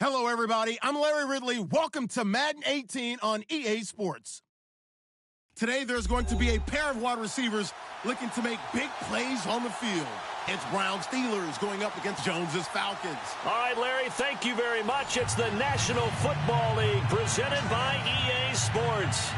Hello, everybody. I'm Larry Ridley. Welcome to Madden 18 on EA Sports. Today, there's going to be a pair of wide receivers looking to make big plays on the field. It's Browns Steelers going up against Jones's Falcons. All right, Larry, thank you very much. It's the National Football League presented by EA Sports.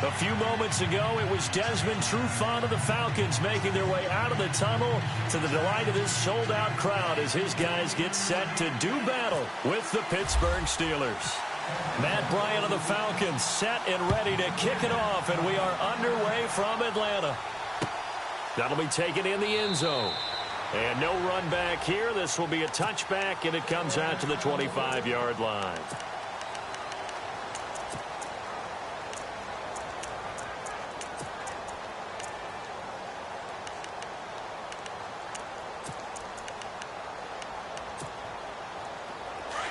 A few moments ago, it was Desmond Trufant of the Falcons making their way out of the tunnel to the delight of this sold-out crowd as his guys get set to do battle with the Pittsburgh Steelers. Matt Bryant of the Falcons set and ready to kick it off, and we are underway from Atlanta. That'll be taken in the end zone. And no run back here. This will be a touchback, and it comes out to the 25-yard line.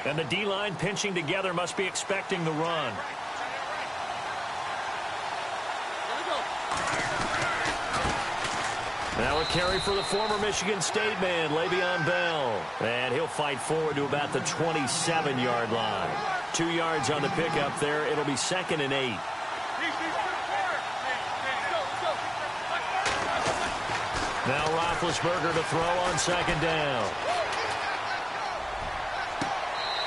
And the D-line pinching together must be expecting the run. Now a carry for the former Michigan State man, Le'Veon Bell. And he'll fight forward to about the 27-yard line. 2 yards on the pickup there. It'll be 2nd and 8. Now Roethlisberger to throw on 2nd down.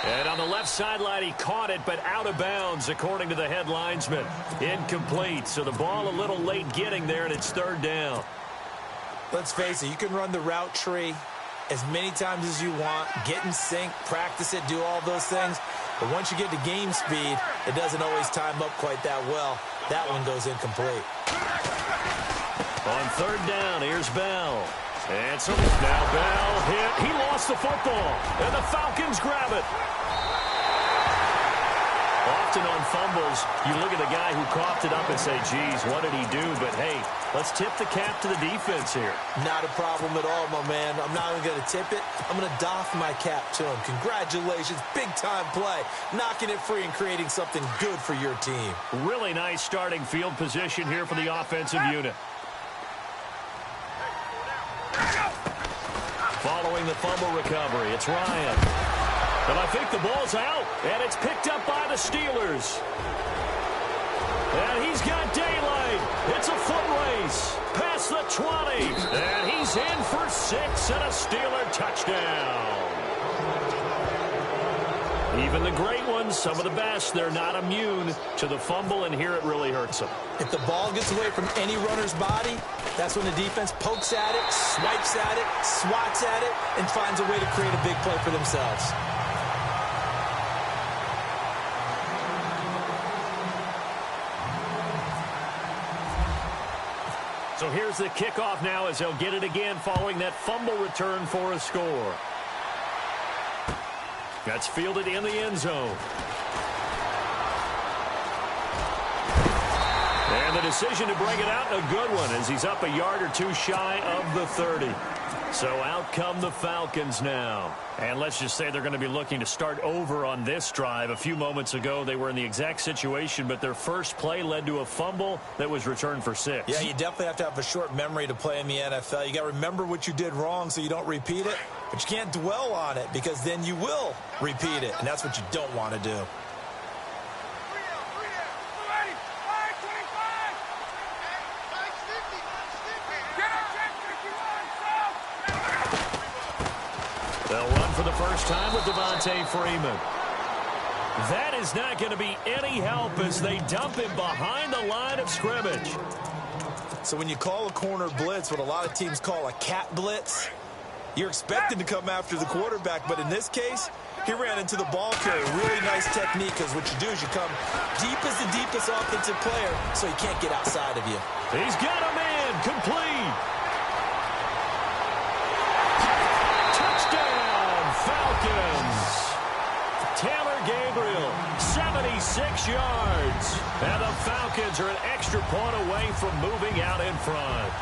And on the left sideline, he caught it, but out of bounds, according to the head linesman. Incomplete, so the ball a little late getting there, and it's 3rd down. Let's face it, you can run the route tree as many times as you want, get in sync, practice it, do all those things. But once you get to game speed, it doesn't always time up quite that well. That one goes incomplete. On 3rd down, here's Bell. And so now Bell hit. He lost the football, and the Falcons grab it. Often on fumbles, you look at the guy who coughed it up and say, geez, what did he do? But, hey, let's tip the cap to the defense here. Not a problem at all, my man. I'm not even going to tip it. I'm going to doff my cap to him. Congratulations. Big-time play. Knocking it free and creating something good for your team. Really nice starting field position here for the offensive unit. Following the fumble recovery, it's Ryan. And I think the ball's out, and it's picked up by the Steelers. And he's got daylight. It's a foot race past the 20. And he's in for 6 and a Steeler touchdown. Even the great ones, some of the best, they're not immune to the fumble, and here it really hurts them. If the ball gets away from any runner's body, that's when the defense pokes at it, swipes at it, swats at it, and finds a way to create a big play for themselves. So here's the kickoff now as they'll get it again following that fumble return for a score. That's fielded in the end zone. And the decision to bring it out, a good one, as he's up a yard or two shy of the 30. So out come the Falcons now. And let's just say they're going to be looking to start over on this drive. A few moments ago, they were in the exact situation, but their first play led to a fumble that was returned for 6. Yeah, you definitely have to have a short memory to play in the NFL. You got to remember what you did wrong so you don't repeat it, but you can't dwell on it because then you will repeat it, and that's what you don't want to do. They'll run for the first time with Devontae Freeman. That is not going to be any help as they dump him behind the line of scrimmage. So when you call a corner blitz, what a lot of teams call a cat blitz, you're expected to come after the quarterback, but in this case, he ran into the ball carrier. Really nice technique, because what you do is you come deep as the deepest offensive player so he can't get outside of you. He's got a man, complete. Touchdown, Falcons. Taylor Gabriel, 76 yards. And the Falcons are an extra point away from moving out in front.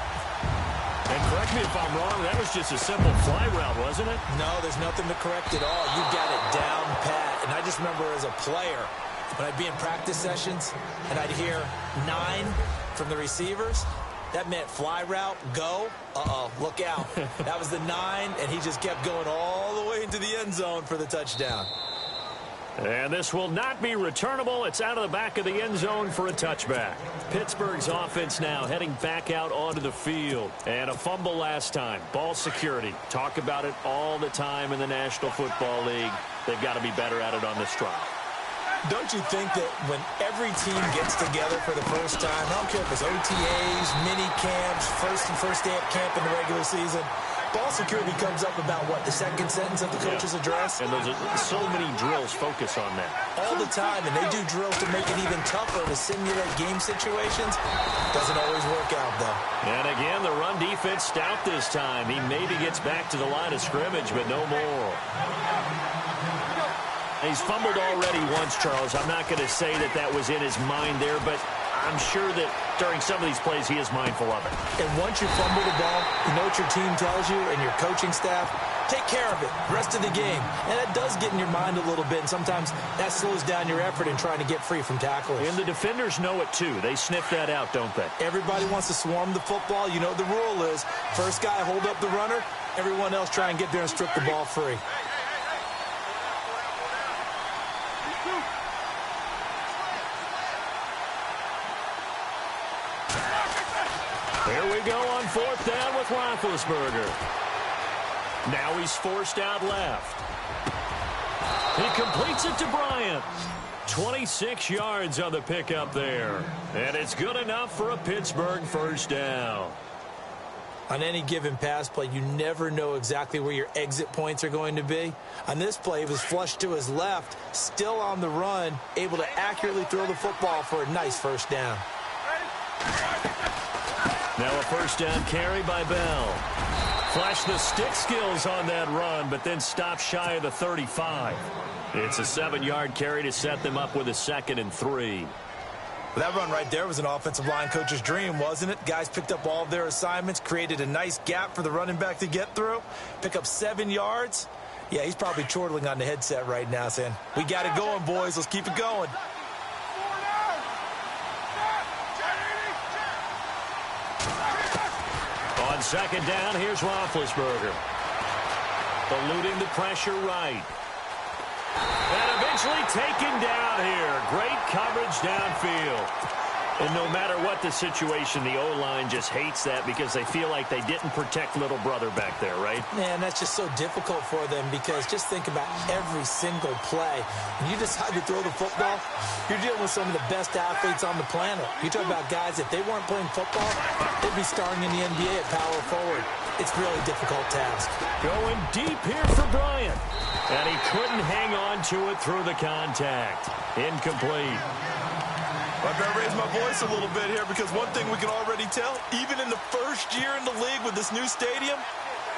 And correct me if I'm wrong, that was just a simple fly route, wasn't it? No, there's nothing to correct at all. You got it down pat. And I just remember as a player, when I'd be in practice sessions and I'd hear 9 from the receivers, that meant fly route, go, look out. That was the 9, and he just kept going all the way into the end zone for the touchdown. And this will not be returnable. It's out of the back of the end zone for a touchback. Pittsburgh's offense now heading back out onto the field. And a fumble last time. Ball security. Talk about it all the time in the National Football League. They've got to be better at it on this drive. Don't you think that when every team gets together for the first time, I don't care if it's OTAs, mini camps, first day of camp in the regular season, ball security comes up about, what, the second sentence of the coach's address? And those are so many drills focus on that. All the time, and they do drills to make it even tougher to simulate game situations. Doesn't always work out, though. And again, the run defense stout this time. He maybe gets back to the line of scrimmage, but no more. He's fumbled already once, Charles. I'm not going to say that that was in his mind there, but I'm sure that during some of these plays he is mindful of it. And once you fumble the ball, you know what your team tells you and your coaching staff? Take care of it rest of the game. And that does get in your mind a little bit, and sometimes that slows down your effort in trying to get free from tacklers. And the defenders know it too. They sniff that out, don't they? Everybody wants to swarm the football. You know what the rule is. First guy hold up the runner, everyone else try and get there and strip the ball free. Here we go on fourth down with Roethlisberger. Now he's forced out left. He completes it to Bryant. 26 yards on the pickup there. And it's good enough for a Pittsburgh first down. On any given pass play, you never know exactly where your exit points are going to be. On this play, he was flushed to his left, still on the run, able to accurately throw the football for a nice first down. Now a first down carry by Bell. Flash the stick skills on that run, but then stop shy of the 35. It's a 7-yard carry to set them up with a 2nd and 3. That run right there was an offensive line coach's dream, wasn't it? Guys picked up all of their assignments, created a nice gap for the running back to get through, pick up 7 yards. Yeah, he's probably chortling on the headset right now saying, we got it going, boys. Let's keep it going. On second down, here's Roethlisberger. Eluding the pressure right. And eventually taken down here. Great coverage downfield. And no matter what the situation, the O-line just hates that because they feel like they didn't protect little brother back there, right? Man, that's just so difficult for them because just think about every single play. When you decide to throw the football, you're dealing with some of the best athletes on the planet. You talk about guys, if they weren't playing football, they'd be starring in the NBA at power forward. It's a really difficult task. Going deep here for Bryant. And he couldn't hang on to it through the contact. Incomplete. I better raise my voice a little bit here because one thing we can already tell, even in the first year in the league with this new stadium,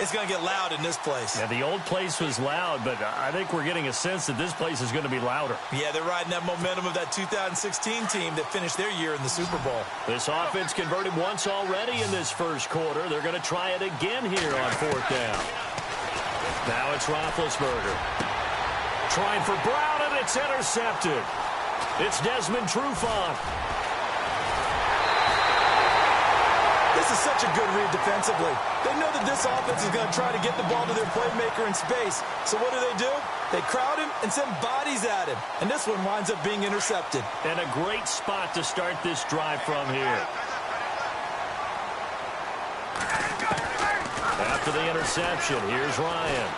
it's going to get loud in this place. Yeah, the old place was loud, but I think we're getting a sense that this place is going to be louder. Yeah, they're riding that momentum of that 2016 team that finished their year in the Super Bowl. This offense converted once already in this first quarter. They're going to try it again here on fourth down. Now it's Roethlisberger. Trying for Brown, and it's intercepted. It's Desmond Trufant. This is such a good read defensively. They know that this offense is going to try to get the ball to their playmaker in space. So what do? They crowd him and send bodies at him. And this one winds up being intercepted. And a great spot to start this drive from here. After the interception, here's Ryan.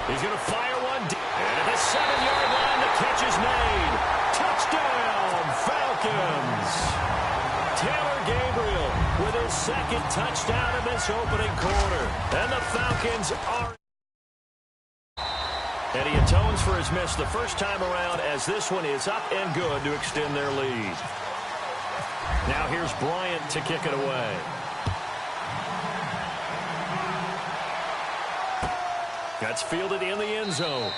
He's going to fire one deep. And at the 7-yard line, the catch is made. Touchdown, Falcons. Taylor Gabriel with his 2nd touchdown in this opening quarter. And the Falcons are... And he atones for his miss the first time around as this one is up and good to extend their lead. Now here's Bryant to kick it away. That's fielded in the end zone.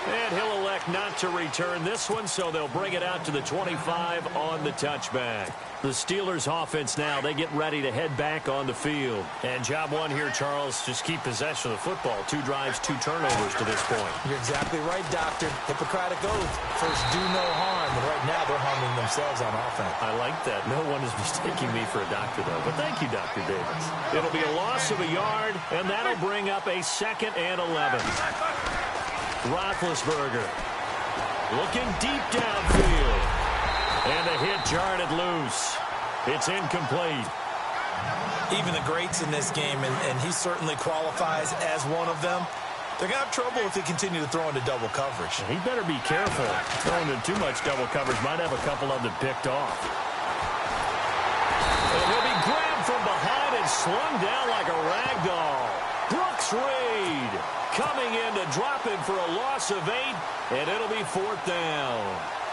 And he'll elect not to return this one, so they'll bring it out to the 25 on the touchback. The Steelers offense now, they get ready to head back on the field. And job one here, Charles, just keep possession of the football. 2 drives, 2 turnovers to this point. You're exactly right, Doctor. Hippocratic oath. First, do no harm. And right now, they're harming themselves on offense. I like that. No one is mistaking me for a doctor, though. But thank you, Dr. Davis. It'll be a loss of a yard, and that'll bring up a 2nd and 11. Roethlisberger. Looking deep downfield. And the hit jarred it loose. It's incomplete. Even the greats in this game, and he certainly qualifies as one of them, they're going to have trouble if they continue to throw into double coverage. He better be careful. Throwing into too much double coverage might have a couple of them picked off. And he'll be grabbed from behind and slung down like a rag doll. Brooks Reed coming in to drop him for a loss of 8, and it'll be 4th down.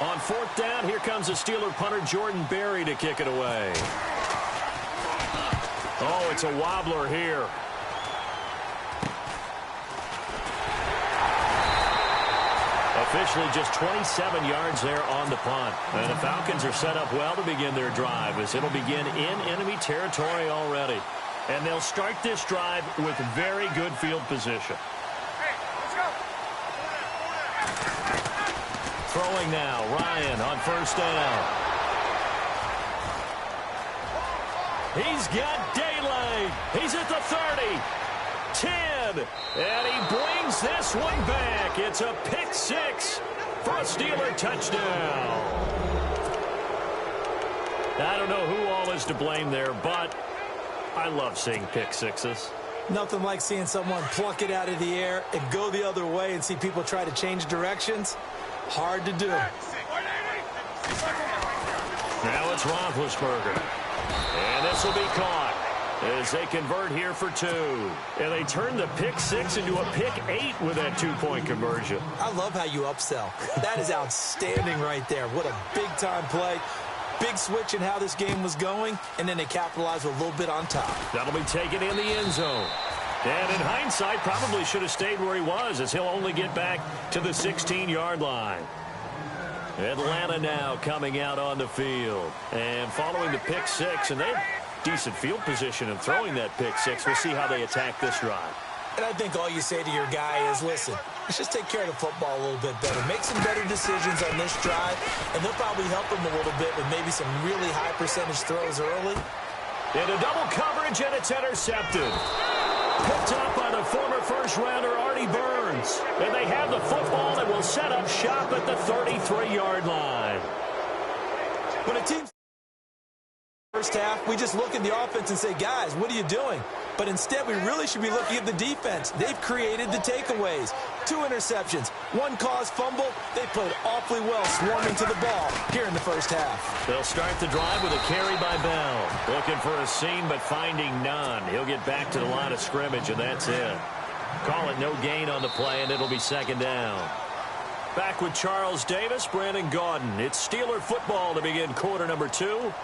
On 4th down, here comes the Steeler punter Jordan Berry to kick it away. Oh, it's a wobbler here. Officially just 27 yards there on the punt. And the Falcons are set up well to begin their drive as it'll begin in enemy territory already. And they'll start this drive with very good field position. Hey, let's go. Throwing now, Ryan on 1st down. He's got daylight. He's at the 30. 10. And he brings this one back. It's a pick 6 for a Steeler touchdown. I don't know who all is to blame there, but I love seeing pick 6s. Nothing like seeing someone pluck it out of the air and go the other way and see people try to change directions. Hard to do. Now it's Roethlisberger. And this will be caught as they convert here for 2. And they turn the pick 6 into a pick 8 with that 2-point conversion. I love how you upsell. That is outstanding right there. What a big-time play. Big switch in how this game was going, and then they capitalized with a little bit on top. That'll be taken in the end zone. And in hindsight, probably should have stayed where he was, as he'll only get back to the 16-yard line. Atlanta now coming out on the field. And following the pick 6, and they have decent field position in throwing that pick 6. We'll see how they attack this drive. And I think all you say to your guy is, listen, let's just take care of the football a little bit better. Make some better decisions on this drive, and they'll probably help him a little bit with maybe some really high percentage throws early. Into double coverage, and it's intercepted. Picked up by the former first-rounder Artie Burns. And they have the football and will set up shop at the 33-yard line. When a team first half, we just look at the offense and say, guys, what are you doing? But instead, we really should be looking at the defense. They've created the takeaways. 2 interceptions, 1 caused fumble. They played awfully well swarming to the ball here in the first half. They'll start the drive with a carry by Bell. Looking for a seam, but finding none. He'll get back to the line of scrimmage, and that's it. Call it no gain on the play, and it'll be 2nd down. Back with Charles Davis, Brandon Gaudin. It's Steeler football to begin quarter number 2.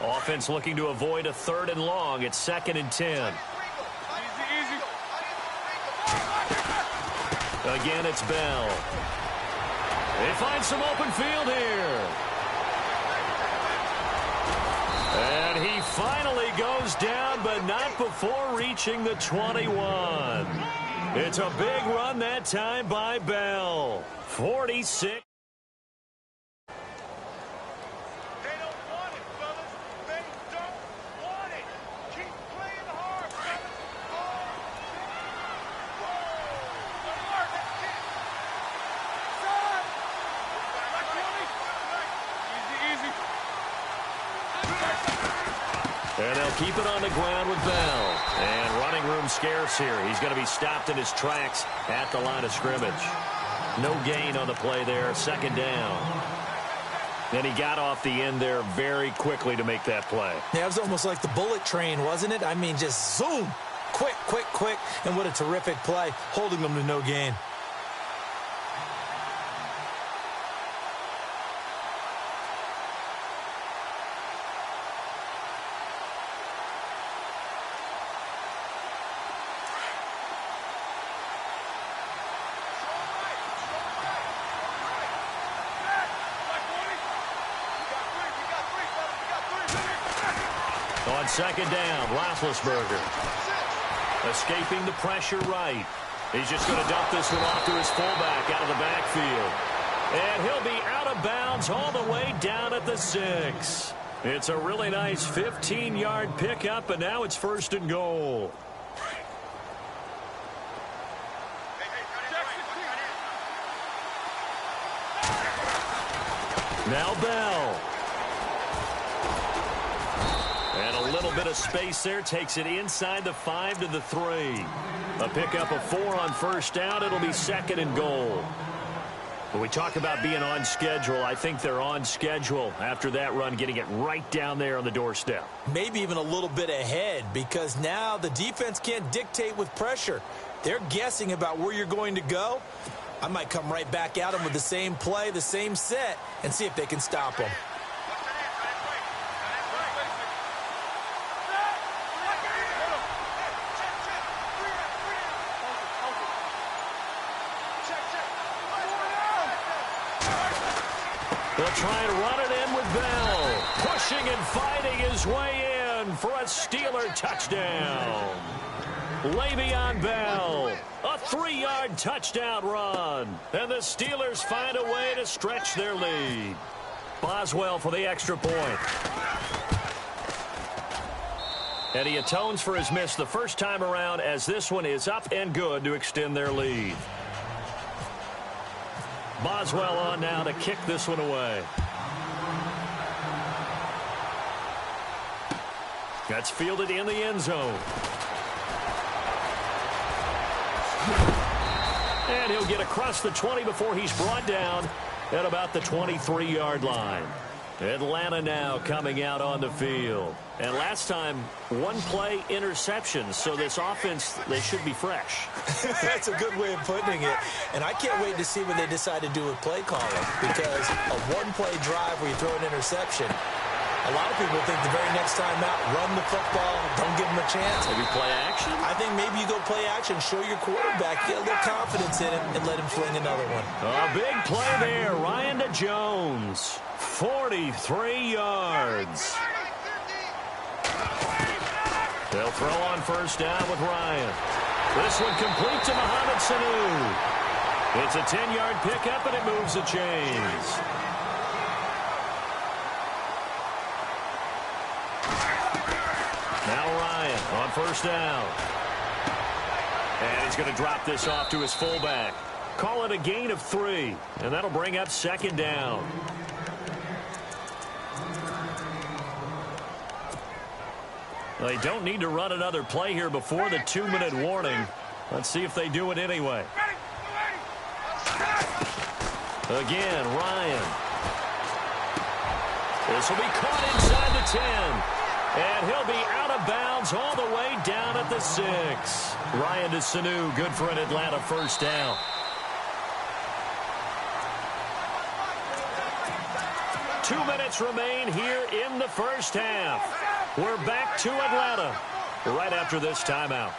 Offense looking to avoid a 3rd and long. It's 2nd and 10. Easy. Again, it's Bell. They find some open field here. And he finally goes down, but not before reaching the 21. It's a big run that time by Bell. 46. And they'll keep it on the ground with Bell. And running room scarce here. He's going to be stopped in his tracks at the line of scrimmage. No gain on the play there. 2nd down. And he got off the end there very quickly to make that play. Yeah, it was almost like the bullet train, wasn't it? I mean, just zoom. Quick. And what a terrific play, holding them to no gain. On 2nd down, Roethlisberger. Escaping the pressure right. He's just going to dump this one off to his fullback out of the backfield. And he'll be out of bounds all the way down at the 6. It's a really nice 15-yard pickup, and now it's 1st and goal. Now Bell. And a little bit of space there. Takes it inside the 5 to the 3. A pickup of 4 on 1st down. It'll be 2nd and goal. When we talk about being on schedule, I think they're on schedule after that run, getting it right down there on the doorstep. Maybe even a little bit ahead, because now the defense can't dictate with pressure. They're guessing about where you're going to go. I might come right back at them with the same play, the same set, and see if they can stop them. They'll try and run it in with Bell. Pushing and fighting his way in for a Steeler touchdown. Le'Veon Bell, a 3-yard touchdown run. And the Steelers find a way to stretch their lead. Boswell for the extra point. And he atones for his miss the first time around, as this one is up and good to extend their lead. Boswell on now to kick this one away. That's fielded in the end zone. And he'll get across the 20 before he's brought down at about the 23-yard line. Atlanta now coming out on the field. And last time, 1-play interception. So this offense, they should be fresh. That's a good way of putting it. And I can't wait to see what they decide to do with play calling. Because a 1-play drive where you throw an interception, a lot of people think the very next time out, run the football, don't give them a chance. Maybe play action? I think maybe you go play action, show your quarterback, get a little confidence in him, and let him fling another one. A big play there. Ryan to Jones. 43 yards. They'll throw on 1st down with Ryan. This one complete to Mohamed Sanu. It's a 10-yard pickup, and it moves the chains. Now Ryan on 1st down. And he's going to drop this off to his fullback. Call it a gain of 3, and that'll bring up 2nd down. They don't need to run another play here before the 2-minute warning. Let's see if they do it anyway. Again, Ryan. This will be caught inside the 10. And he'll be out of bounds all the way down at the 6. Ryan to Sanu, good for an Atlanta 1st down. Two minutes remain here in the 1st half. We're back to Atlanta right after this timeout.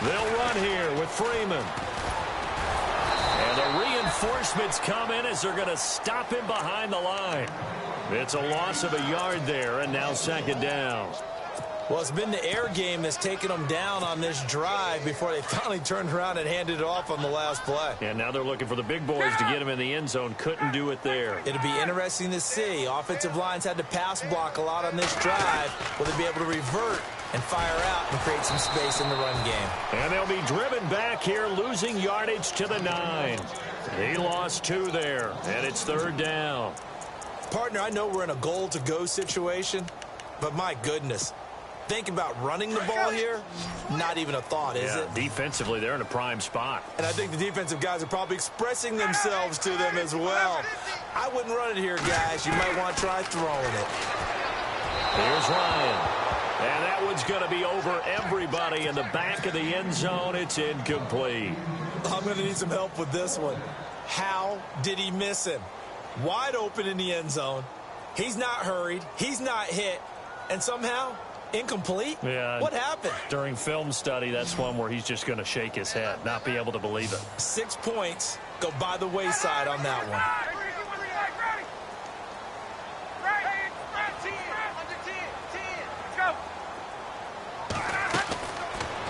They'll run here with Freeman. And the reinforcements come in as they're going to stop him behind the line. It's a loss of a yard there, and now 2nd down. Well, it's been the air game that's taken them down on this drive before they finally turned around and handed it off on the last play. And now they're looking for the big boys to get him in the end zone. Couldn't do it there. It'll be interesting to see. Offensive lines had to pass block a lot on this drive. Will they be able to revert and fire out and create some space in the run game? And they'll be driven back here, losing yardage to the 9. He lost 2 there, and it's 3rd down. Partner, I know we're in a goal-to-go situation, but my goodness. Think about running the ball here, not even a thought, is it? Defensively, they're in a prime spot. And I think the defensive guys are probably expressing themselves to them as well. I wouldn't run it here, guys. You might want to try throwing it. Here's Ryan. And that one's going to be over everybody in the back of the end zone. It's incomplete. I'm going to need some help with this one. How did he miss him? Wide open in the end zone. He's not hurried. He's not hit. And somehow, incomplete? Yeah. What happened? During film study, that's one where he's just going to shake his head, not be able to believe it. 6 points go by the wayside on that one.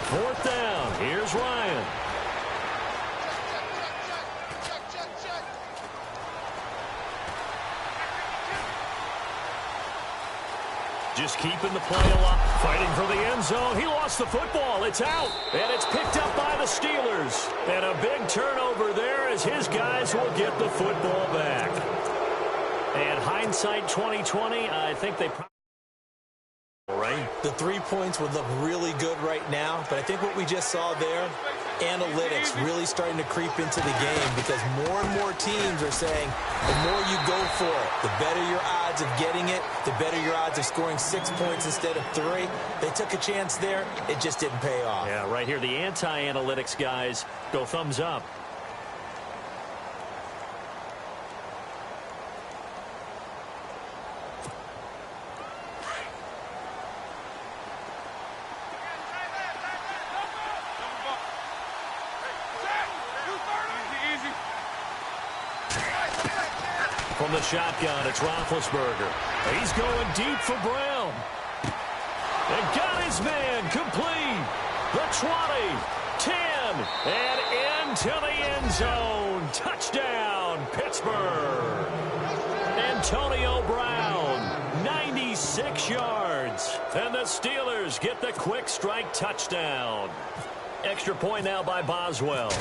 Fourth down. Here's Ryan. just keeping the play alive. Fighting for the end zone. He lost the football. It's out. And it's picked up by the Steelers. And a big turnover there as his guys will get the football back. And hindsight 2020, I think they probably... Right? The 3 points would look really good right now, but I think what we just saw there, analytics really starting to creep into the game because more and more teams are saying the more you go for it, the better your odds of getting it, the better your odds of scoring 6 points instead of 3. They took a chance there. It just didn't pay off. Yeah, right here, the anti-analytics guys go thumbs up. From the shotgun, it's Roethlisberger. He's going deep for Brown. And got his man complete. The 20, 10, and into the end zone. Touchdown, Pittsburgh. Antonio Brown, 96 yards. And the Steelers get the quick strike touchdown. Extra point now by Boswell.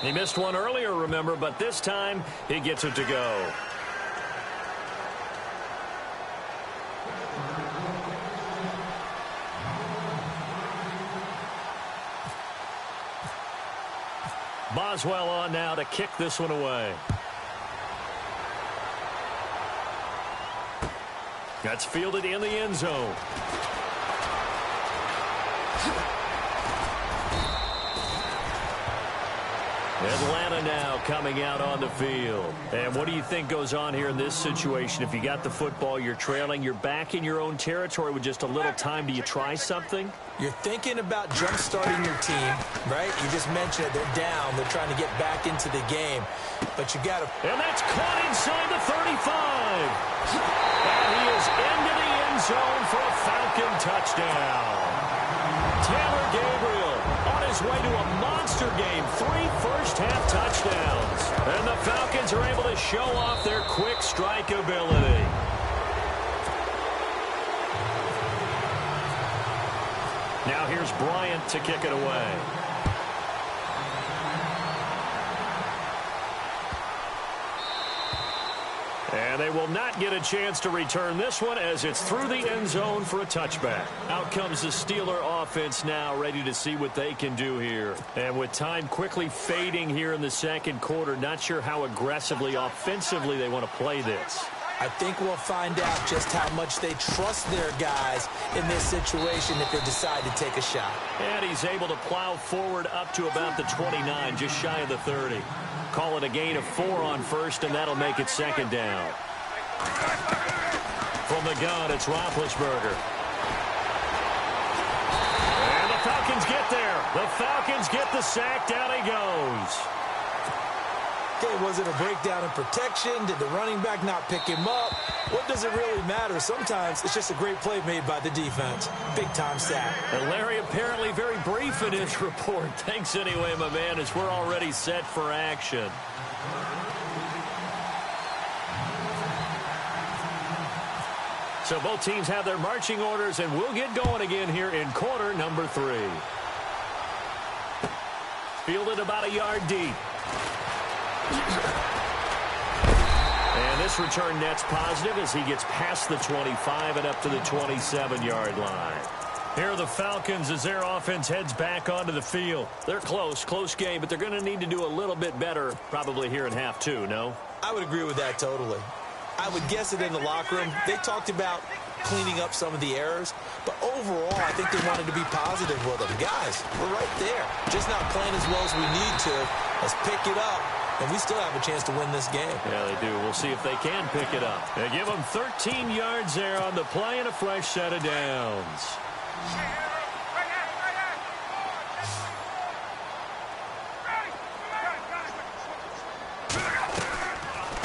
He missed one earlier, remember, but this time he gets it to go. Boswell on now to kick this one away. That's fielded in the end zone. Atlanta now coming out on the field. And what do you think goes on here in this situation? If you got the football, you're trailing, you're back in your own territory with just a little time. Do you try something? You're thinking about jump-starting your team, right? You just mentioned it. They're down. They're trying to get back into the game. But you got to... And that's caught inside the 35. And he is into the end zone for a Falcon touchdown. Taylor Gabriel on his way to a monster game. 3 first-half touchdowns. And the Falcons are able to show off their quick strike ability. Now here's Bryant to kick it away. And they will not get a chance to return this one as it's through the end zone for a touchback. Out comes the Steeler offense now, ready to see what they can do here. And with time quickly fading here in the second quarter, not sure how aggressively, offensively they want to play this. I think we'll find out just how much they trust their guys in this situation if they decide to take a shot. And he's able to plow forward up to about the 29, just shy of the 30. Call it a gain of 4 on first, and that'll make it second down. From the gun, it's Roethlisberger. And the Falcons get there. The Falcons get the sack. Down he goes. Okay, was it a breakdown in protection? Did the running back not pick him up? What does it really matter? Sometimes it's just a great play made by the defense. Big-time sack. And Larry apparently very brief in his report. Thanks anyway, my man, as we're already set for action. So both teams have their marching orders, and we'll get going again here in quarter number 3. Fielded about a yard deep. And this return net's positive as he gets past the 25 and up to the 27-yard line. Here are the Falcons as their offense heads back onto the field. They're close game, but they're going to need to do a little bit better probably here in half 2, no? I would agree with that totally. I would guess it in the locker room. They talked about cleaning up some of the errors, but overall, I think they wanted to be positive with them. Guys, we're right there. Just not playing as well as we need to. Let's pick it up. And we still have a chance to win this game. Yeah, they do. We'll see if they can pick it up. They give them 13 yards there on the play and a fresh set of downs.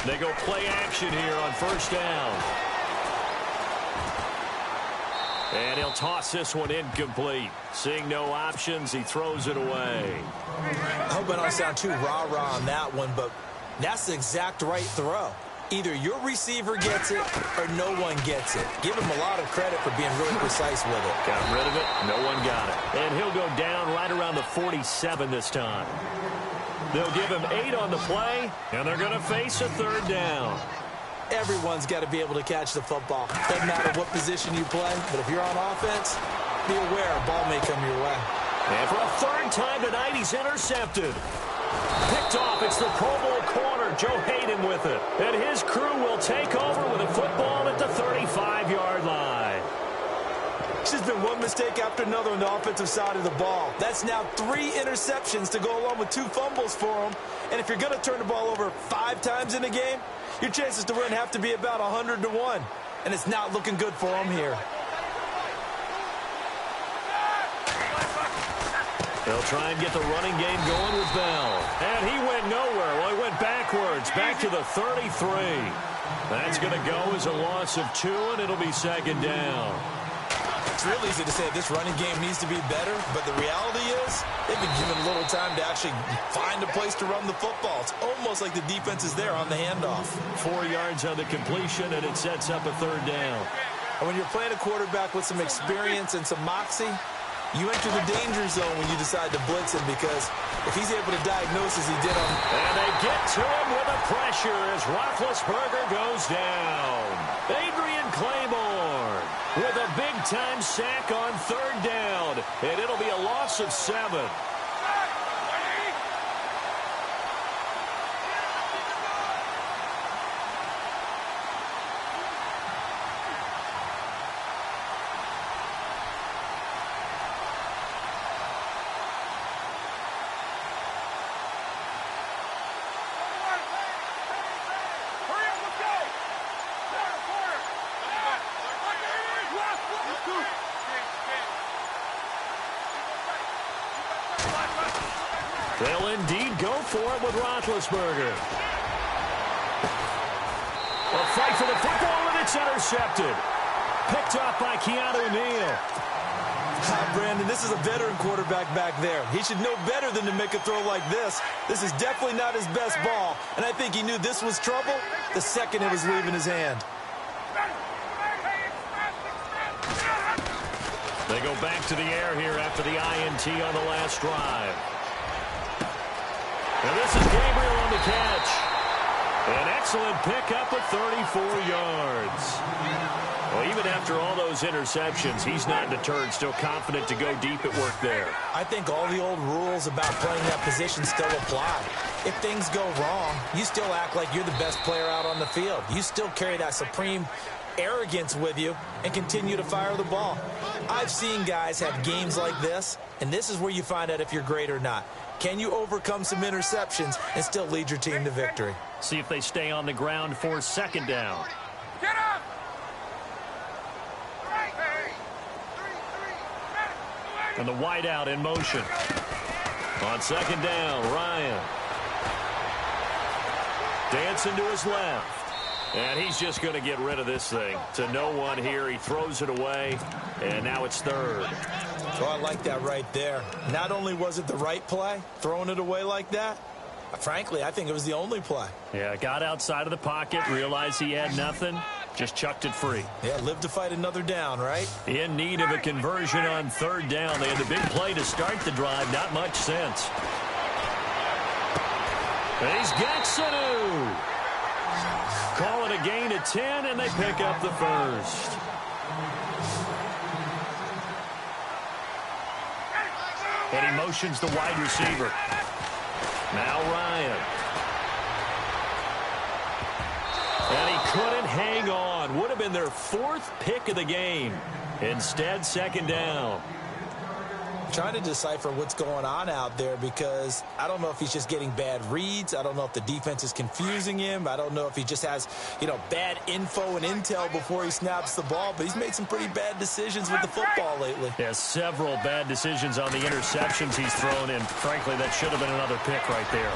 They go play action here on first down. And he'll toss this one incomplete. Seeing no options, he throws it away. I hope I don't sound too rah-rah on that one, but that's the exact right throw. Either your receiver gets it or no one gets it. Give him a lot of credit for being really precise with it. Got rid of it. No one got it. And he'll go down right around the 47 this time. They'll give him 8 on the play, and they're going to face a 3rd down. Everyone's got to be able to catch the football. Doesn't matter what position you play, but if you're on offense, be aware a ball may come your way. And for a 3rd time tonight, he's intercepted. Picked off. It's the Pro Bowl corner, Joe Hayden, with it. And his crew will take over with a football at the 35-yard line. It's just been one mistake after another on the offensive side of the ball. That's now 3 interceptions to go along with 2 fumbles for him. And if you're going to turn the ball over 5 times in a game, your chances to win have to be about 100 to 1. And it's not looking good for him here. They'll try and get the running game going with Bell. And he went nowhere. Well, he went backwards, back to the 33. That's going to go as a loss of 2, and it'll be 2nd down. It's real easy to say this running game needs to be better, but the reality is they've been given a little time to actually find a place to run the football. It's almost like the defense is there on the handoff. 4 yards on the completion, and it sets up a 3rd down. And when you're playing a quarterback with some experience and some moxie, you enter the danger zone when you decide to blitz him, because if he's able to diagnose as he did on... And they get to him with a pressure as Roethlisberger goes down. Adrian Claiborne with a big-time sack on 3rd down. And it'll be a loss of 7. They'll indeed go for it with Roethlisberger. A fight for the football, and it's intercepted. Picked off by Keanu Neal. Brandon, this is a veteran quarterback back there. He should know better than to make a throw like this. This is definitely not his best ball, and I think he knew this was trouble the second it was leaving his hand. They go back to the air here after the INT on the last drive. And this is Gabriel on the catch. An excellent pickup of 34 yards. Well, even after all those interceptions, he's not deterred, still confident to go deep at work there. I think all the old rules about playing that position still apply. If things go wrong, you still act like you're the best player out on the field. You still carry that supreme arrogance with you and continue to fire the ball. I've seen guys have games like this, and this is where you find out if you're great or not. Can you overcome some interceptions and still lead your team to victory? See if they stay on the ground for 2nd down. Get up! And the wideout in motion. On 2nd down, Ryan. Dancing to his left. And he's just going to get rid of this thing. To no one here. He throws it away. And now it's 3rd. Oh, I like that right there. Not only was it the right play, throwing it away like that, frankly, I think it was the only play. Yeah, got outside of the pocket, realized he had nothing, just chucked it free. Yeah, live to fight another down, right? In need of a conversion on 3rd down. They had the big play to start the drive, not much sense. And he's got Sanu. Call it a gain of 10, and they pick up the 1st. And he motions the wide receiver. Now Ryan. And he couldn't hang on. Would have been their 4th pick of the game. Instead, 2nd down. Trying to decipher what's going on out there, because I don't know if he's just getting bad reads. I don't know if the defense is confusing him. I don't know if he just has, bad info and intel before he snaps the ball. But he's made some pretty bad decisions with the football lately. Yeah, several bad decisions on the interceptions he's thrown in. Frankly, that should have been another pick right there.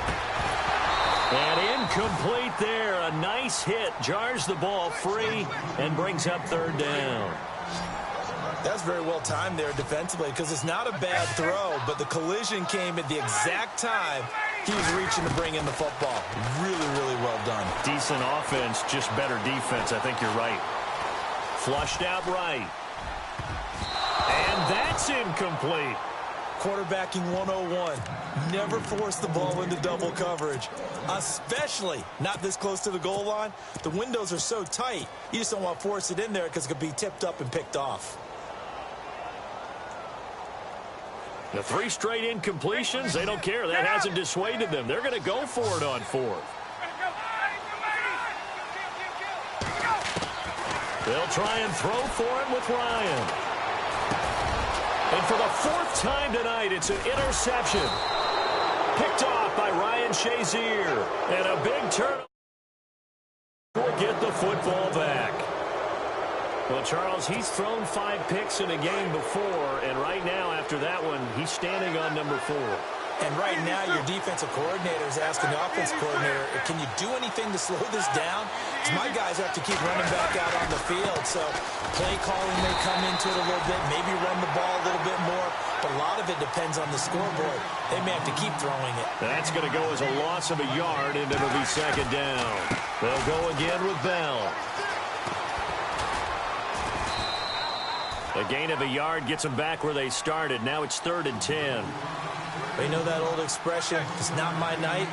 And incomplete there. A nice hit. Jars the ball free and brings up 3rd down. That's very well timed there defensively, because it's not a bad throw, but the collision came at the exact time He was reaching to bring in the football. Really, really well done. Decent offense, just better defense. I think you're right. Flushed out right. And that's incomplete. Quarterbacking 101. Never force the ball into double coverage, especially not this close to the goal line. The windows are so tight, you just don't want to force it in there because it could be tipped up and picked off. The 3 straight incompletions, they don't care. That hasn't dissuaded them. They're going to go for it on 4th. They'll try and throw for it with Ryan. And for the 4th time tonight, it's an interception. Picked off by Ryan Shazier. And a big turnover will get the football back. Well, Charles, he's thrown 5 picks in a game before, and right now, after that one, he's standing on number 4. And right now, your defensive coordinator is asking the offensive coordinator, can you do anything to slow this down? Because my guys have to keep running back out on the field. So play calling may come into it a little bit, maybe run the ball a little bit more. But a lot of it depends on the scoreboard. They may have to keep throwing it. That's going to go as a loss of a yard, and it'll be 2nd down. They'll go again with Bell. A gain of a yard gets them back where they started. Now it's 3rd and 10. You know that old expression, it's not my night?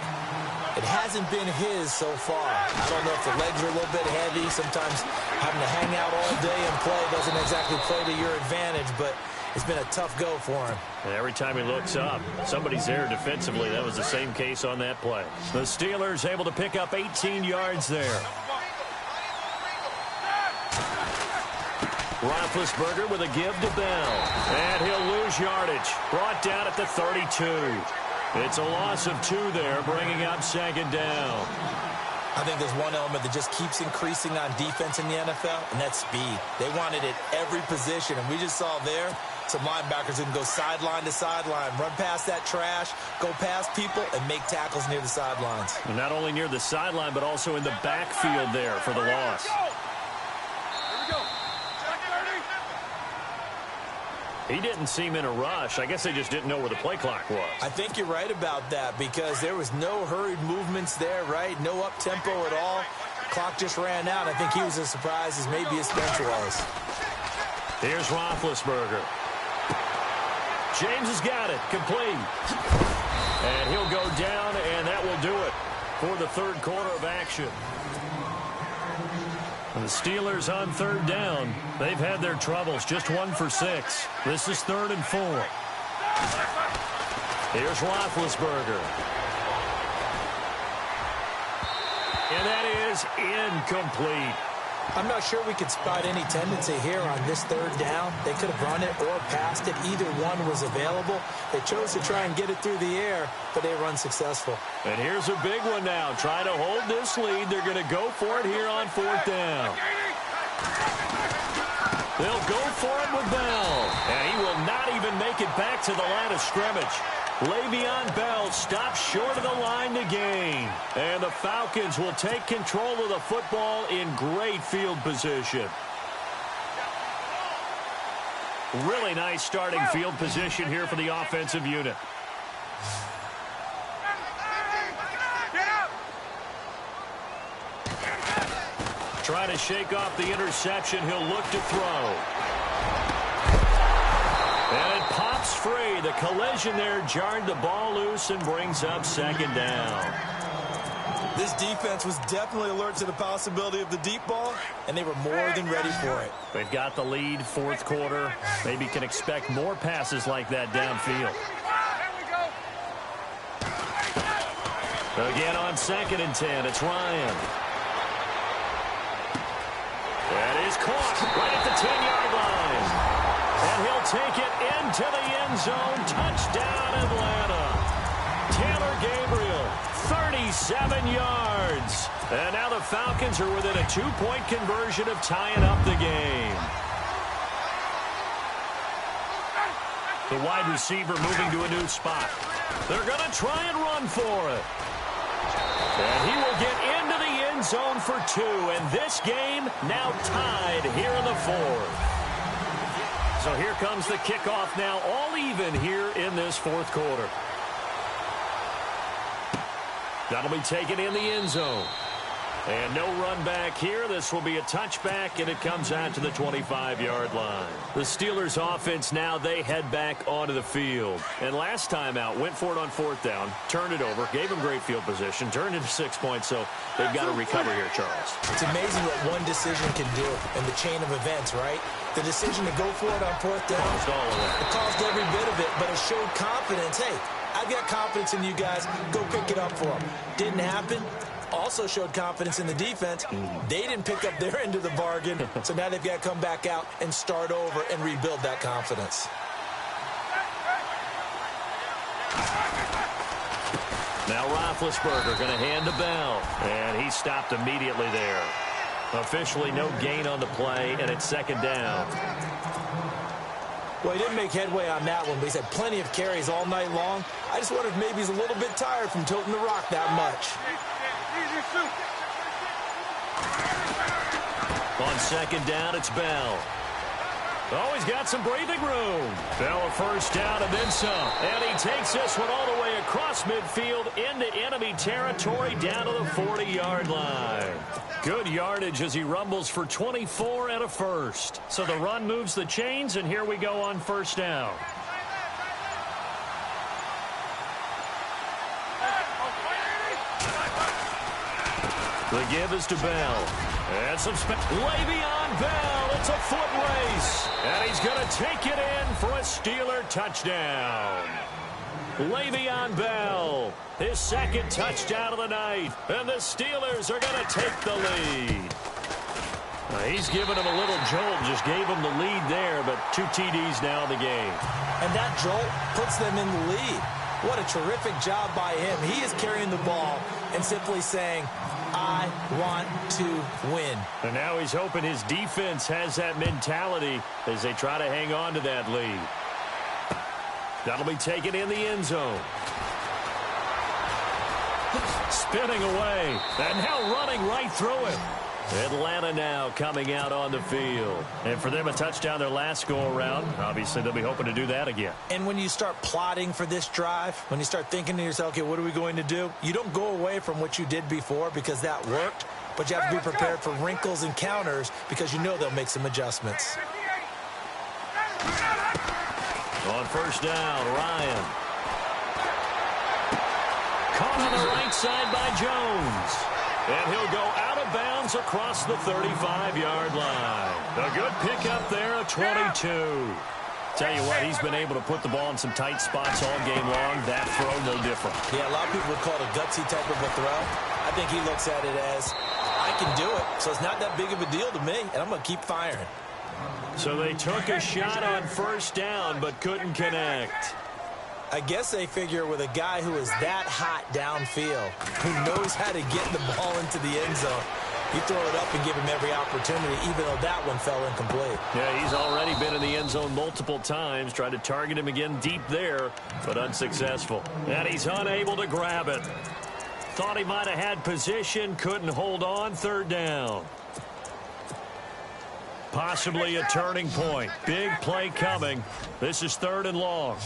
It hasn't been his so far. I don't know if the legs are a little bit heavy. Sometimes having to hang out all day and play doesn't exactly play to your advantage, but it's been a tough go for him. And every time he looks up, somebody's there defensively. That was the same case on that play. The Steelers able to pick up 18 yards there. Roethlisberger with a give to Bell. And he'll lose yardage. Brought down at the 32. It's a loss of 2 there, bringing up 2nd down. I think there's one element that just keeps increasing on defense in the NFL, and that's speed. They want it at every position, and we just saw there some linebackers who can go sideline to sideline, run past that trash, go past people, and make tackles near the sidelines. And not only near the sideline, but also in the backfield there for the loss. He didn't seem in a rush. I guess they just didn't know where the play clock was. I think you're right about that because there was no hurried movements there, right? No up-tempo at all. Clock just ran out. I think he was as surprised as maybe his bench was. Here's Roethlisberger. James has got it. Complete. And he'll go down, and that will do it for the 3rd quarter of action. The Steelers on 3rd down. They've had their troubles. Just 1 for 6. This is 3rd and 4. Here's Roethlisberger. And that is incomplete. I'm not sure we could spot any tendency here on this 3rd down. They could have run it or passed it. Either one was available. They chose to try and get it through the air, but they were unsuccessful. And here's a big one now. Trying to hold this lead. They're going to go for it here on 4th down. They'll go for it with Bell. And he will not even make it back to the line of scrimmage. Le'Veon Bell stops short of the line to gain. And the Falcons will take control of the football in great field position. Really nice starting field position here for the offensive unit. Trying to shake off the interception. He'll look to throw. And it pops free. The collision there jarred the ball loose and brings up 2nd down. This defense was definitely alert to the possibility of the deep ball, and they were more than ready for it. They've got the lead, 4th quarter. Maybe can expect more passes like that downfield. Again on 2nd and 10, it's Ryan. That is caught right at the 10-yard line. And he'll take it into the end zone. Touchdown, Atlanta. Taylor Gabriel, 37 yards. And now the Falcons are within a 2-point conversion of tying up the game. The wide receiver moving to a new spot. They're going to try and run for it. And he will get into the end zone for 2. And this game now tied here in the 4th. So here comes the kickoff now, all even here in this 4th quarter. That'll be taken in the end zone. And no run back here. This will be a touchback, and it comes out to the 25-yard line. The Steelers' offense now, they head back onto the field. And last time out, went for it on fourth down, turned it over, gave them great field position, turned into 6 points, so they've got to recover here, Charles. It's amazing what one decision can do in the chain of events, right? The decision to go for it on fourth down, Caused all of that. it caused every bit of it, but it showed confidence. Hey, I've got confidence in you guys. Go pick it up for them. Didn't happen. Also showed confidence in the defense. They didn't pick up their end of the bargain, so now they've got to come back out and start over and rebuild that confidence. Now Roethlisberger going to hand to Bell, and he stopped immediately there. Officially no gain on the play, and it's second down. Well, he didn't make headway on that one, but he's had plenty of carries all night long. I just wonder if maybe he's a little bit tired from tilting the rock that much. On second down, it's Bell. Oh, he's got some breathing room. Bell a first down and then some. And he takes this one all the way across midfield into enemy territory down to the 40-yard line. Good yardage as he rumbles for 24 and a first. So the run moves the chains, and here we go on first down. The give is to Bell. And some Le'Veon Bell. It's a foot race. And he's going to take it in for a Steeler touchdown. Le'Veon Bell, his second touchdown of the night. And the Steelers are going to take the lead. Now, he's given him a little jolt, just gave him the lead there, but 2 TDs now in the game. And that jolt puts them in the lead. What a terrific job by him. He is carrying the ball and simply saying, I want to win. And now he's hoping his defense has that mentality as they try to hang on to that lead. That'll be taken in the end zone. Spinning away. And now running right through it. Atlanta now coming out on the field. And for them, a touchdown their last go-around. Obviously, they'll be hoping to do that again. And when you start plotting for this drive, when you start thinking to yourself, okay, what are we going to do? You don't go away from what you did before because that worked, but you have to be prepared for wrinkles and counters because you know they'll make some adjustments. On first down, Ryan. Caught on the right side by Jones. And he'll go out of bounds across the 35-yard line. A good pickup there, a 22. Tell you what, he's been able to put the ball in some tight spots all game long. That throw, no different. Yeah, a lot of people would call it a gutsy type of a throw. I think he looks at it as, I can do it, so it's not that big of a deal to me, and I'm going to keep firing. So they took a shot on first down, but couldn't connect. I guess they figure with a guy who is that hot downfield, who knows how to get the ball into the end zone, you throw it up and give him every opportunity, even though that one fell incomplete. Yeah, he's already been in the end zone multiple times, tried to target him again deep there, but unsuccessful. And he's unable to grab it. Thought he might have had position, couldn't hold on, third down. Possibly a turning point. Big play coming. This is third and long.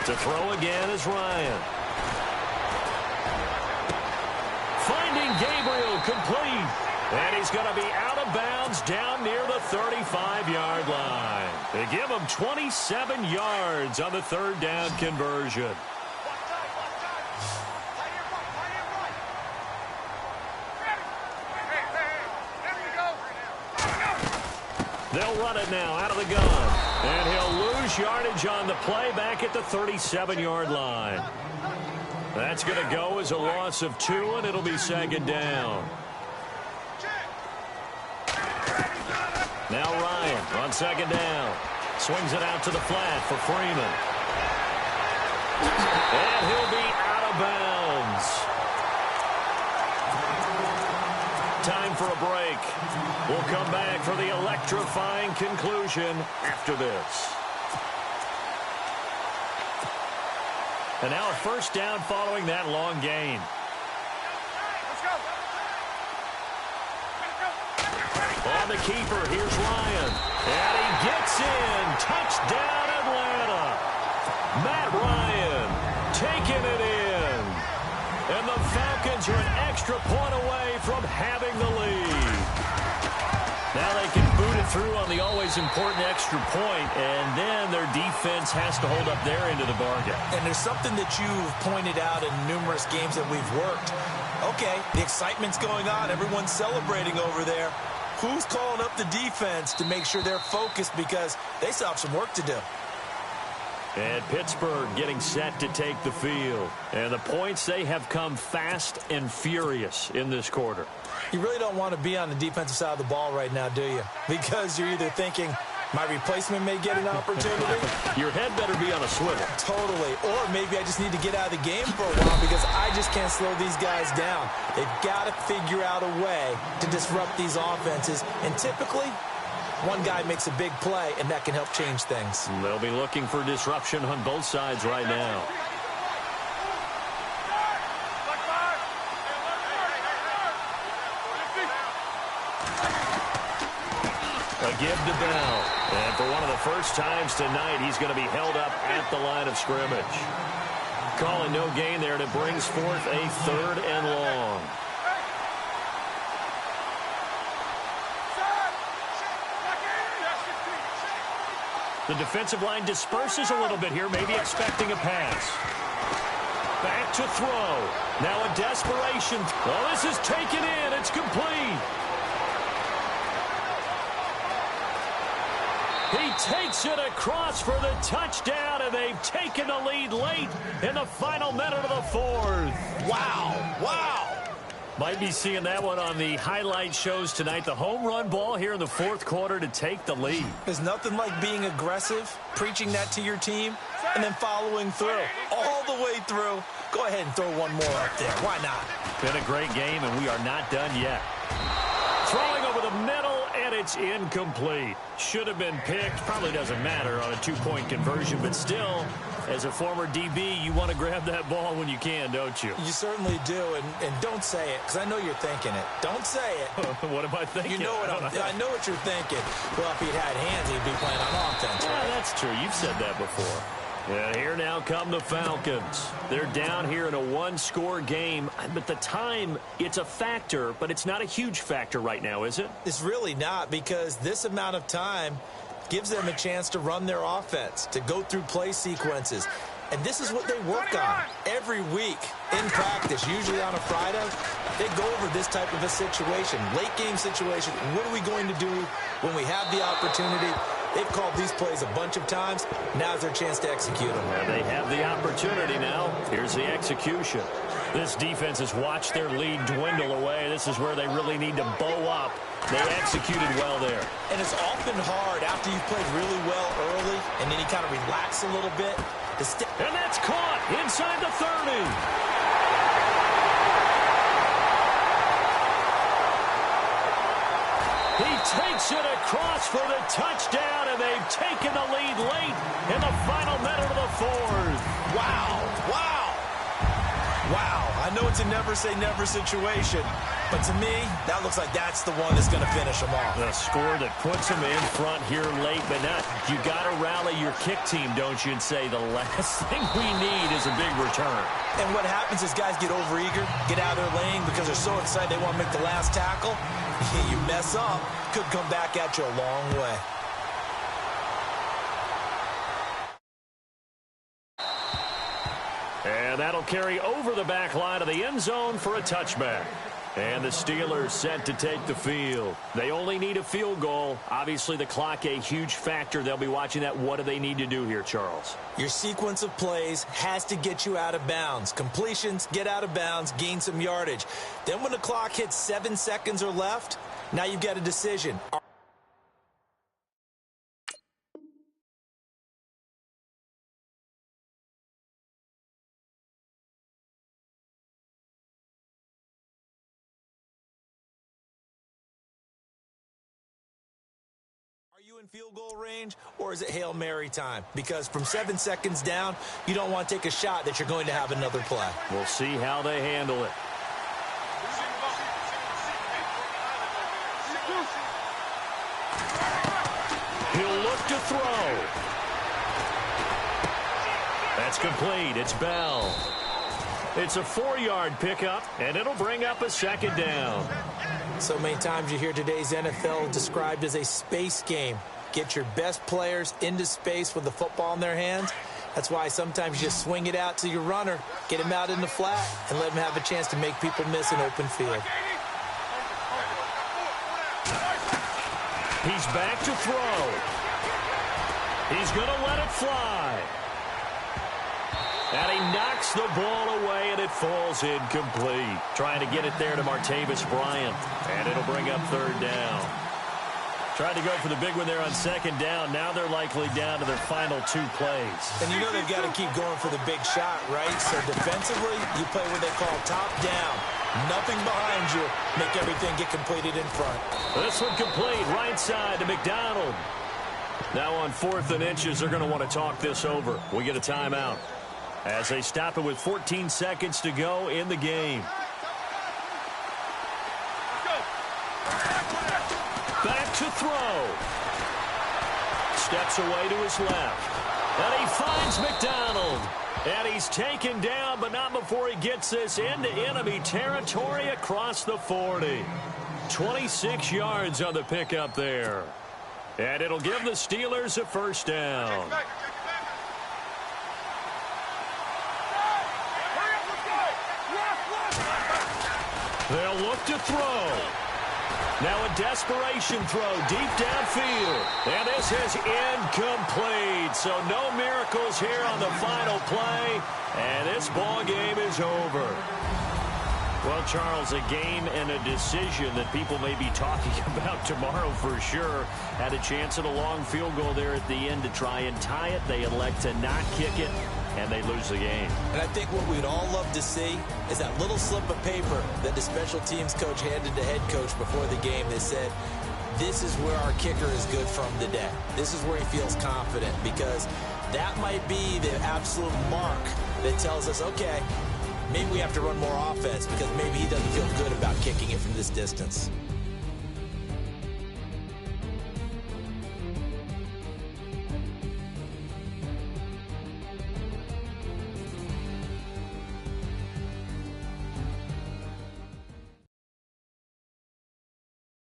To throw again is Ryan. Finding Gabriel complete. And he's going to be out of bounds down near the 35-yard line. They give him 27 yards on the third down conversion. They'll run it now out of the gun. And he'll lose yardage on the play back at the 37-yard line. That's going to go as a loss of 2, and it'll be second down. Now Ryan on second down. Swings it out to the flat for Freeman. And he'll be out of bounds. Time for a break. We'll come back for the electrifying conclusion after this. And now a first down following that long gain. Let's go. On the keeper. Here's Ryan. And he gets in. Touchdown, Atlanta. Matt Ryan taking it in. And the Falcons are an extra point away from having the lead. Now they can boot it through on the always important extra point, and then their defense has to hold up their end of the bargain. And there's something that you've pointed out in numerous games that we've worked. Okay, the excitement's going on. Everyone's celebrating over there. Who's calling up the defense to make sure they're focused because they still have some work to do? And Pittsburgh getting set to take the field. And the points, they have come fast and furious in this quarter. You really don't want to be on the defensive side of the ball right now, do you? Because you're either thinking, my replacement may get an opportunity. Your head better be on a swivel. Totally. Or maybe I just need to get out of the game for a while because I just can't slow these guys down. They've got to figure out a way to disrupt these offenses. And typically, one guy makes a big play, and that can help change things. They'll be looking for disruption on both sides right now. A give to Bell. And for one of the first times tonight, he's going to be held up at the line of scrimmage. Calling no gain there, and it brings forth a 3rd and long. The defensive line disperses a little bit here, maybe expecting a pass. Back to throw. Now a desperation. Oh, this is taken in. It's complete. He takes it across for the touchdown, and they've taken the lead late in the final minute of the 4th. Wow. Wow. Might be seeing that one on the highlight shows tonight. The home run ball here in the 4th quarter to take the lead. There's nothing like being aggressive, preaching that to your team, and then following through. All the way through. Go ahead and throw one more up there. Why not? Been a great game, and we are not done yet. Throwing over the middle, and it's incomplete. Should have been picked. Probably doesn't matter on a 2-point conversion, but still, as a former DB, you want to grab that ball when you can, don't you? You certainly do, and don't say it, because I know you're thinking it. Don't say it. What am I thinking? You know what I know what you're thinking. Well, if he'd had hands, he'd be playing on offense, right? Yeah, that's true. You've said that before. And here now come the Falcons. They're down here in a 1-score game, but the time, it's a factor, but it's not a huge factor right now, is it? It's really not, because this amount of time gives them a chance to run their offense, to go through play sequences. And this is what they work on every week in practice, usually on a Friday. They go over this type of a situation, late game situation. What are we going to do when we have the opportunity? They've called these plays a bunch of times. Now's their chance to execute them. And they have the opportunity now. Here's the execution. This defense has watched their lead dwindle away. This is where they really need to bow up. They executed well there. And it's often hard after you've played really well early and then you kind of relax a little bit. And that's caught inside the 30. He takes it across for the touchdown, and they've taken the lead late in the final minute of the 4th. Wow. Wow. Wow. I know it's a never-say-never situation, but to me, that looks like that's the one that's going to finish them off. The score that puts them in front here late, but not. You got to rally your kick team, don't you, and say the last thing we need is a big return. And what happens is guys get overeager, get out of their lane because they're so excited they want to make the last tackle. You mess up, could come back at you a long way. And that'll carry over the back line of the end zone for a touchback. And the Steelers set to take the field. They only need a field goal. Obviously, the clock a huge factor. They'll be watching that. What do they need to do here, Charles? Your sequence of plays has to get you out of bounds. Completions, get out of bounds, gain some yardage. Then when the clock hits 7 seconds or left, now you've got a decision. Are you in field goal range, or is it Hail Mary time? Because from 7 seconds down, you don't want to take a shot that you're going to have another play. We'll see how they handle it. He'll look to throw. That's complete. It's Bell. It's a 4-yard pickup, and it'll bring up a second down. So many times you hear today's NFL described as a space game. Get your best players into space with the football in their hands. That's why sometimes you just swing it out to your runner, get him out in the flat, and let him have a chance to make people miss an open field. He's back to throw. He's going to let it fly. And he knocks the ball away, and it falls incomplete. Trying to get it there to Martavis Bryant, and it'll bring up third down. Tried to go for the big one there on second down. Now they're likely down to their final 2 plays. And you know they've got to keep going for the big shot, right? So defensively, you play what they call top down. Nothing behind you. Make everything get completed in front. This one complete, right side to McDonald. Now on 4th and inches, they're going to want to talk this over. We get a timeout as they stop it with 14 seconds to go in the game. Back to throw. Steps away to his left. And he finds McDonald. And he's taken down, but not before he gets this into enemy territory across the 40. 26 yards on the pickup there. And it'll give the Steelers a first down. They'll look to throw. Now a desperation throw deep downfield. And this is incomplete. So no miracles here on the final play. And this ball game is over. Well, Charles, a game and a decision that people may be talking about tomorrow for sure. Had a chance at a long field goal there at the end to try and tie it. They elect to not kick it, and they lose the game. And I think what we'd all love to see is that little slip of paper that the special teams coach handed to head coach before the game. They said, this is where our kicker is good from today. This is where he feels confident, because that might be the absolute mark that tells us, okay, maybe we have to run more offense because maybe he doesn't feel good about kicking it from this distance.